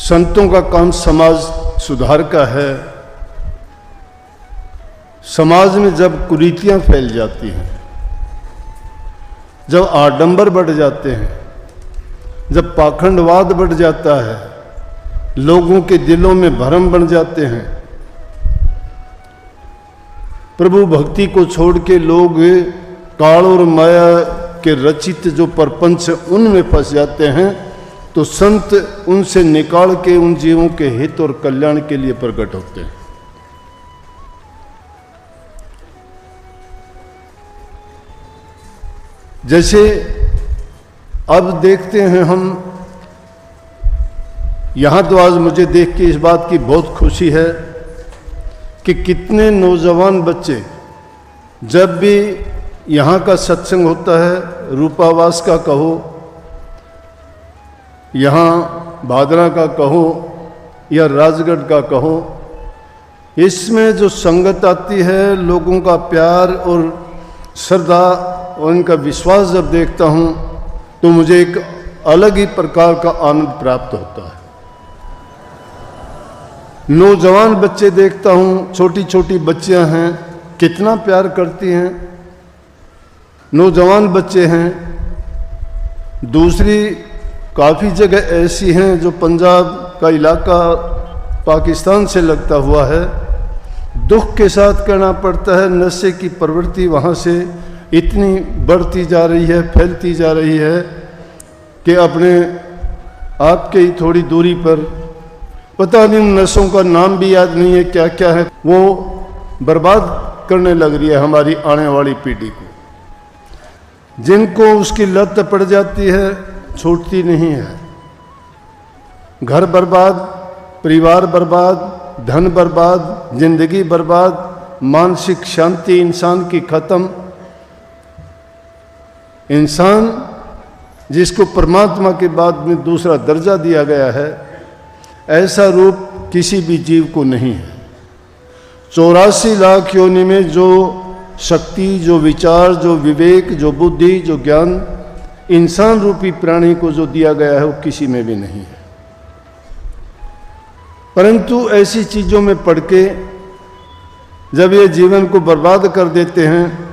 संतों का काम समाज सुधार का है। समाज में जब कुरीतियां फैल जाती हैं, जब आडंबर बढ़ जाते हैं, जब पाखंडवाद बढ़ जाता है, लोगों के दिलों में भ्रम बन जाते हैं, प्रभु भक्ति को छोड़ के लोग काल और माया के रचित जो प्रपंच उनमें फंस जाते हैं, तो संत उनसे निकाल के उन जीवों के हित और कल्याण के लिए प्रकट होते हैं। जैसे अब देखते हैं हम, यहां तो आज मुझे देख के इस बात की बहुत खुशी है कि कितने नौजवान बच्चे जब भी यहाँ का सत्संग होता है, रूपावास का कहो, यहाँ भादरा का कहो या राजगढ़ का कहो, इसमें जो संगत आती है, लोगों का प्यार और श्रद्धा और उनका विश्वास जब देखता हूँ तो मुझे एक अलग ही प्रकार का आनंद प्राप्त होता है। नौजवान बच्चे देखता हूँ, छोटी छोटी बच्चियाँ हैं, कितना प्यार करती हैं। नौजवान बच्चे हैं। दूसरी काफ़ी जगह ऐसी हैं जो पंजाब का इलाका पाकिस्तान से लगता हुआ है। दुख के साथ कहना पड़ता है, नशे की प्रवृत्ति वहाँ से इतनी बढ़ती जा रही है, फैलती जा रही है कि अपने आप के ही थोड़ी दूरी पर, पता नहीं उन नशों का नाम भी याद नहीं है क्या क्या है, वो बर्बाद करने लग रही है हमारी आने वाली पीढ़ी को। जिनको उसकी लत पड़ जाती है, छूटती नहीं है। घर बर्बाद, परिवार बर्बाद, धन बर्बाद, जिंदगी बर्बाद, मानसिक शांति इंसान की खत्म। इंसान जिसको परमात्मा के बाद में दूसरा दर्जा दिया गया है, ऐसा रूप किसी भी जीव को नहीं है। 84 लाख योनि में जो शक्ति, जो विचार, जो विवेक, जो बुद्धि, जो ज्ञान इंसान रूपी प्राणी को जो दिया गया है, वो किसी में भी नहीं है। परंतु ऐसी चीजों में पड़ के जब ये जीवन को बर्बाद कर देते हैं,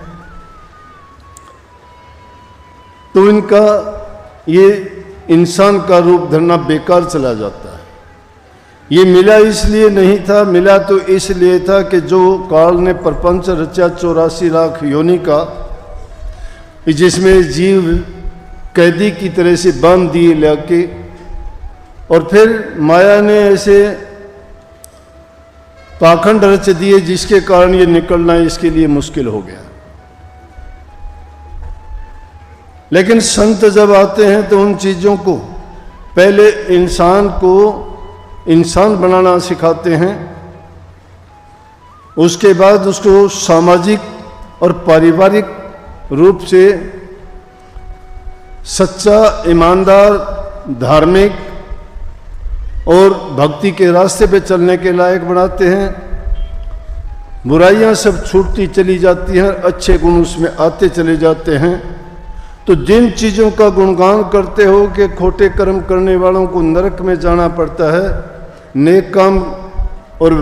तो इनका ये इंसान का रूप धरना बेकार चला जाता है। ये मिला इसलिए नहीं था, मिला तो इसलिए था कि जो काल ने प्रपंच रचा 84 लाख योनि का, जिसमें जीव कैदी की तरह से बांध दिए लाके, और फिर माया ने ऐसे पाखंड रच दिए जिसके कारण ये निकलना इसके लिए मुश्किल हो गया। लेकिन संत जब आते हैं तो उन चीज़ों को पहले इंसान को इंसान बनाना सिखाते हैं, उसके बाद उसको सामाजिक और पारिवारिक रूप से सच्चा, ईमानदार, धार्मिक और भक्ति के रास्ते पे चलने के लायक बनाते हैं। बुराइयां सब छूटती चली जाती हैं, अच्छे गुण उसमें आते चले जाते हैं। तो जिन चीज़ों का गुणगान करते हो कि खोटे कर्म करने वालों को नरक में जाना पड़ता है, नेक काम और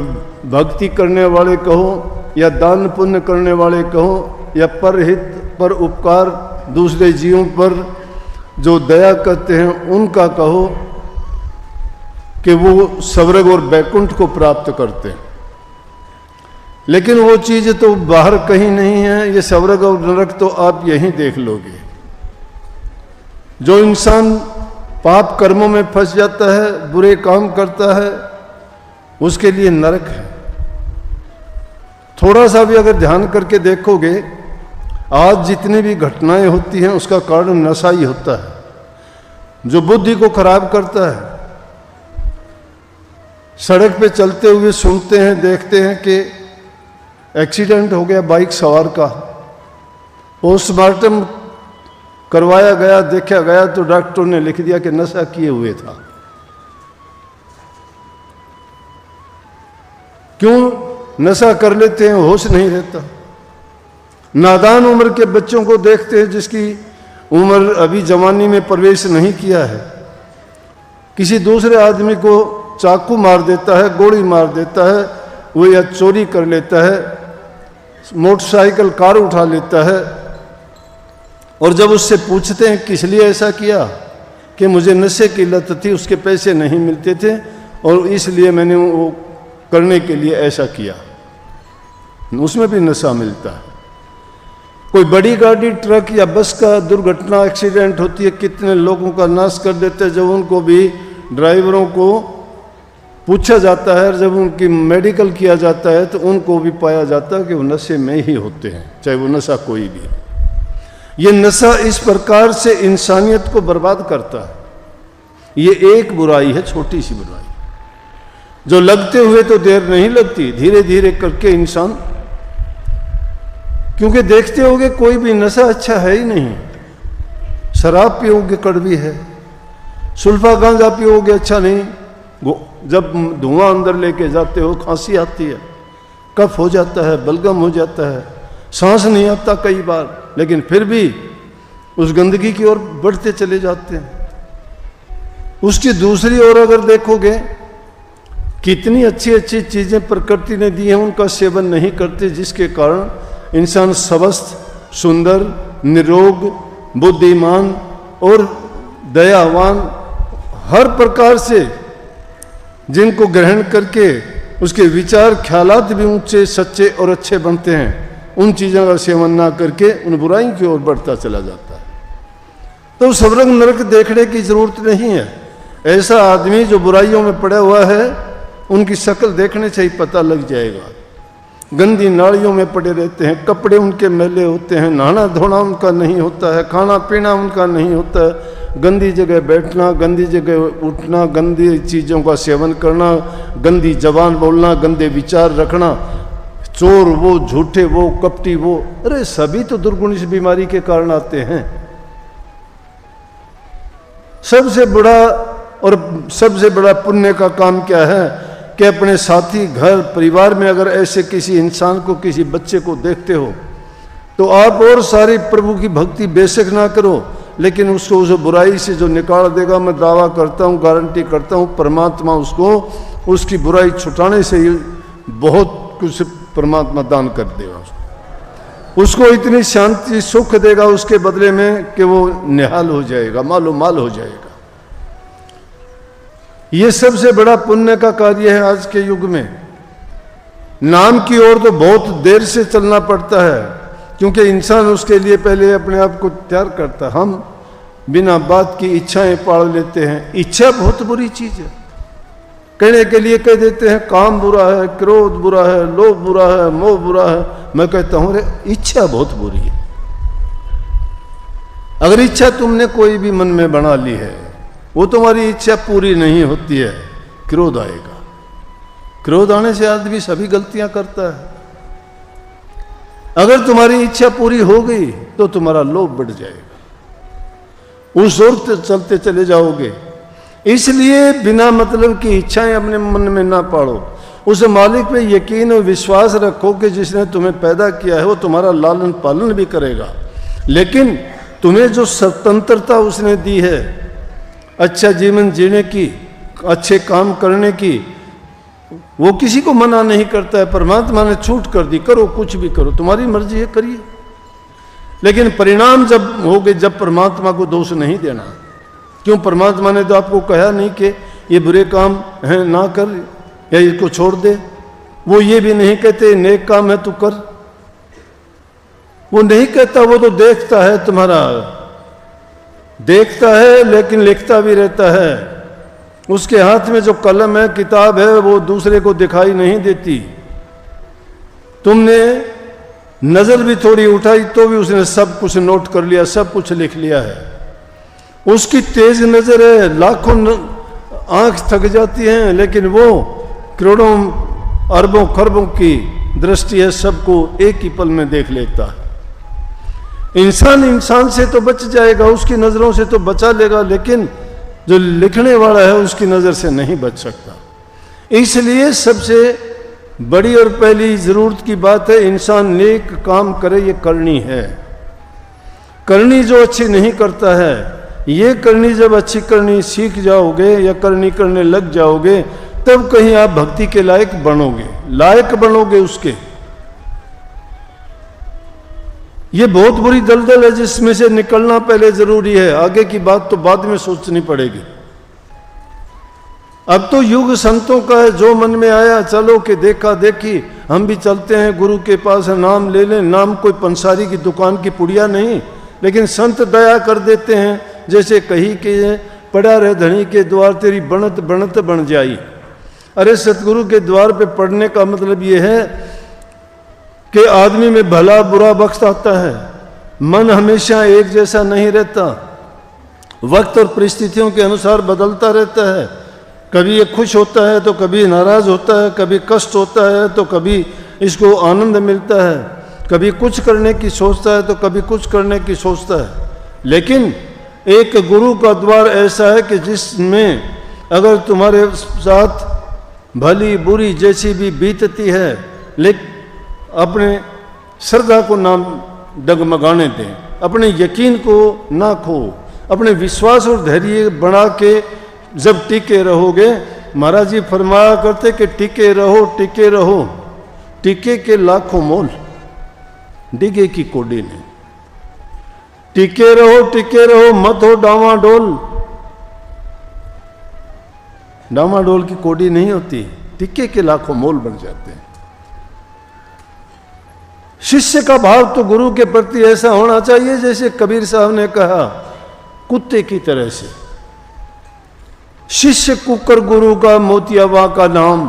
भक्ति करने वाले कहो या दान पुण्य करने वाले कहो या परहित, पर उपकार, दूसरे जीवों पर जो दया करते हैं उनका कहो, कि वो स्वर्ग और बैकुंठ को प्राप्त करते हैं। लेकिन वो चीज़ तो बाहर कहीं नहीं है। ये स्वर्ग और नरक तो आप यहीं देख लोगे। जो इंसान पाप कर्मों में फंस जाता है, बुरे काम करता है, उसके लिए नरक है। थोड़ा सा भी अगर ध्यान करके देखोगे, आज जितनी भी घटनाएं होती हैं उसका कारण नशा ही होता है, जो बुद्धि को खराब करता है। सड़क पे चलते हुए सुनते हैं, देखते हैं कि एक्सीडेंट हो गया बाइक सवार का, पोस्टमार्टम करवाया गया, देखा गया तो डॉक्टर ने लिख दिया कि नशा किए हुए था। क्यों? नशा कर लेते हैं, होश नहीं रहता। नादान उम्र के बच्चों को देखते हैं जिसकी उम्र अभी जवानी में प्रवेश नहीं किया है, किसी दूसरे आदमी को चाकू मार देता है, गोली मार देता है, वो या चोरी कर लेता है, मोटरसाइकिल कार उठा लेता है, और जब उससे पूछते हैं किस लिए ऐसा किया, कि मुझे नशे की लत थी, उसके पैसे नहीं मिलते थे और इसलिए मैंने वो करने के लिए ऐसा किया। उसमें भी नशा मिलता है। कोई बड़ी गाड़ी, ट्रक या बस का दुर्घटना, एक्सीडेंट होती है, कितने लोगों का नाश कर देते हैं। जब उनको भी ड्राइवरों को पूछा जाता है, जब उनकी मेडिकल किया जाता है, तो उनको भी पाया जाता है कि वो नशे में ही होते हैं, चाहे वो नशा कोई भी। ये नशा इस प्रकार से इंसानियत को बर्बाद करता है। ये एक बुराई है, छोटी सी बुराई, जो लगते हुए तो देर नहीं लगती, धीरे धीरे करके इंसान, क्योंकि देखते होगे कोई भी नशा अच्छा है ही नहीं। शराब पियोगे कड़वी है, सुल्फा गांजा पियोगे अच्छा नहीं, जब धुआं अंदर लेके जाते हो खांसी आती है, कफ हो जाता है, बलगम हो जाता है, सांस नहीं आता कई बार, लेकिन फिर भी उस गंदगी की ओर बढ़ते चले जाते हैं। उसकी दूसरी ओर अगर देखोगे, कितनी अच्छी अच्छी चीजें प्रकृति ने दी हैं, उनका सेवन नहीं करते, जिसके कारण इंसान स्वस्थ, सुंदर, निरोग, बुद्धिमान और दयावान, हर प्रकार से जिनको ग्रहण करके उसके विचार ख्यालात भी ऊंचे, सच्चे और अच्छे बनते हैं, उन चीज़ों का सेवन ना करके उन बुराई की ओर बढ़ता चला जाता है। तो स्वर्ग नरक देखने की जरूरत नहीं है। ऐसा आदमी जो बुराइयों में पड़ा हुआ है, उनकी शक्ल देखने से ही पता लग जाएगा। गंदी नालियों में पड़े रहते हैं, कपड़े उनके मैले होते हैं, नहाना धोना उनका नहीं होता है, खाना पीना उनका नहीं होता है, गंदी जगह बैठना, गंदी जगह उठना, गंदी चीज़ों का सेवन करना, गंदी जबान बोलना, गंदे विचार रखना, चोर वो, झूठे वो, कपटी वो, अरे सभी तो दुर्गुण इस बीमारी के कारण आते हैं। सबसे बड़ा और सबसे बड़ा पुण्य का काम क्या है कि अपने साथी, घर, परिवार में अगर ऐसे किसी इंसान को, किसी बच्चे को देखते हो, तो आप और सारी प्रभु की भक्ति बेशक ना करो, लेकिन उसको उस बुराई से जो निकाल देगा, मैं दावा करता हूँ, गारंटी करता हूँ, परमात्मा उसको उसकी बुराई छुटाने से ही बहुत कुछ परमात्मा दान कर देगा। उसको इतनी शांति, सुख देगा उसके बदले में कि वो निहाल हो जाएगा, मालो माल हो जाएगा। ये सबसे बड़ा पुण्य का कार्य है आज के युग में। नाम की ओर तो बहुत देर से चलना पड़ता है, क्योंकि इंसान उसके लिए पहले अपने आप को तैयार करता है। हम बिना बात की इच्छाएं पाल लेते हैं। इच्छा बहुत बुरी चीज है। कहने के लिए कह देते हैं काम बुरा है, क्रोध बुरा है, लोभ बुरा है, मोह बुरा है। मैं कहता हूं, अरे इच्छा बहुत बुरी है। अगर इच्छा तुमने कोई भी मन में बना ली है, वो तुम्हारी इच्छा पूरी नहीं होती है, क्रोध आएगा। क्रोध आने से आदमी सभी गलतियां करता है। अगर तुम्हारी इच्छा पूरी हो गई तो तुम्हारा लोभ बढ़ जाएगा, उस ओर चलते चले जाओगे। इसलिए बिना मतलब की इच्छाएं अपने मन में ना पालो। उस मालिक पे यकीन और विश्वास रखो कि जिसने तुम्हें पैदा किया है वो तुम्हारा लालन पालन भी करेगा। लेकिन तुम्हें जो स्वतंत्रता उसने दी है अच्छा जीवन जीने की, अच्छे काम करने की, वो किसी को मना नहीं करता है। परमात्मा ने छूट कर दी, करो कुछ भी करो, तुम्हारी मर्जी है, करिए। लेकिन परिणाम जब हो गए, जब परमात्मा को दोष नहीं देना। क्यों? परमात्मा ने तो आपको कहा नहीं कि ये बुरे काम हैं ना कर या इसको छोड़ दे। वो ये भी नहीं कहते नेक काम है तू कर, वो नहीं कहता। वो तो देखता है, तुम्हारा देखता है, लेकिन लिखता भी रहता है। उसके हाथ में जो कलम है, किताब है, वो दूसरे को दिखाई नहीं देती। तुमने नजर भी थोड़ी उठाई तो भी उसने सब कुछ नोट कर लिया, सब कुछ लिख लिया है। उसकी तेज नजर है, लाखों आंख थक जाती हैं, लेकिन वो करोड़ों अरबों खरबों की दृष्टि है, सबको एक ही पल में देख लेता है। इंसान से तो बच जाएगा, उसकी नजरों से तो बचा लेगा, लेकिन जो लिखने वाला है उसकी नजर से नहीं बच सकता। इसलिए सबसे बड़ी और पहली जरूरत की बात है इंसान नेक काम करे, ये करनी है। करनी जो अच्छी नहीं करता है, ये करनी जब अच्छी करनी सीख जाओगे या करने लग जाओगे, तब कहीं आप भक्ति के लायक बनोगे उसके। ये बहुत बुरी दलदल है जिसमें से निकलना पहले जरूरी है, आगे की बात तो बाद में सोचनी पड़ेगी। अब तो युग संतों का है, जो मन में आया चलो के देखा देखी, हम भी चलते हैं गुरु के पास, नाम ले लें। नाम कोई पंसारी की दुकान की पुड़िया नहीं, लेकिन संत दया कर देते हैं, जैसे कही कि पड़ा रहे धनी के द्वार तेरी बनत बनत बन जाई। अरे सतगुरु के द्वार पे पढ़ने का मतलब ये है कि आदमी में भला बुरा वक्त आता है, मन हमेशा एक जैसा नहीं रहता, वक्त और परिस्थितियों के अनुसार बदलता रहता है। कभी ये खुश होता है तो कभी नाराज होता है, कभी कष्ट होता है तो कभी इसको आनंद मिलता है, कभी कुछ करने की सोचता है तो कभी कुछ करने की सोचता है। लेकिन एक गुरु का द्वार ऐसा है कि जिसमें अगर तुम्हारे साथ भली बुरी जैसी भी बीतती है, लेकिन अपने श्रद्धा को ना डगमगाने दें, अपने यकीन को ना खो, अपने विश्वास और धैर्य बना के जब टिके रहोगे, महाराज जी फरमाया करते कि टिके रहो टिके रहो, टिके के लाखों मोल, डिगे की कोडी नहीं। टिके रहो मत हो डामाडोल, डामाडोल की कोडी नहीं होती, टिके के लाखों मोल बन जाते हैं। शिष्य का भाव तो गुरु के प्रति ऐसा होना चाहिए जैसे कबीर साहब ने कहा, कुत्ते की तरह से। शिष्य कुकर गुरु का मोतियावा का नाम,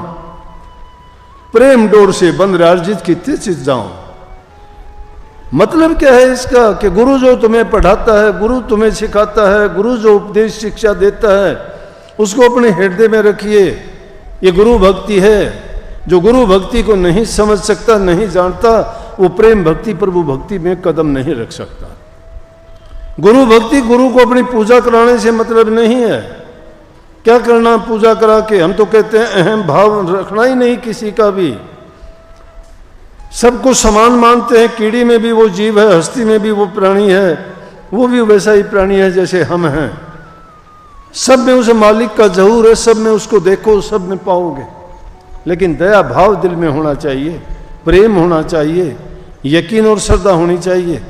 प्रेम डोर से बंद राजित कितने चित जाऊं। मतलब क्या है इसका कि गुरु जो तुम्हें पढ़ाता है, गुरु तुम्हें सिखाता है, गुरु जो उपदेश शिक्षा देता है, उसको अपने हृदय में रखिए। ये गुरु भक्ति है। जो गुरु भक्ति को नहीं समझ सकता, नहीं जानता, वो प्रेम भक्ति प्रभु भक्ति में कदम नहीं रख सकता। गुरु भक्ति, गुरु को अपनी पूजा कराने से मतलब नहीं है। क्या करना पूजा करा के? हम तो कहते हैं अहम भाव रखना ही नहीं किसी का भी, सबको समान मानते हैं। कीड़ी में भी वो जीव है, हस्ती में भी वो प्राणी है, वो भी वैसा ही प्राणी है जैसे हम हैं। सब में उस मालिक का ज़हूर है, सब में उसको देखो, सब में पाओगे। लेकिन दया भाव दिल में होना चाहिए, प्रेम होना चाहिए, यकीन और श्रद्धा होनी चाहिए।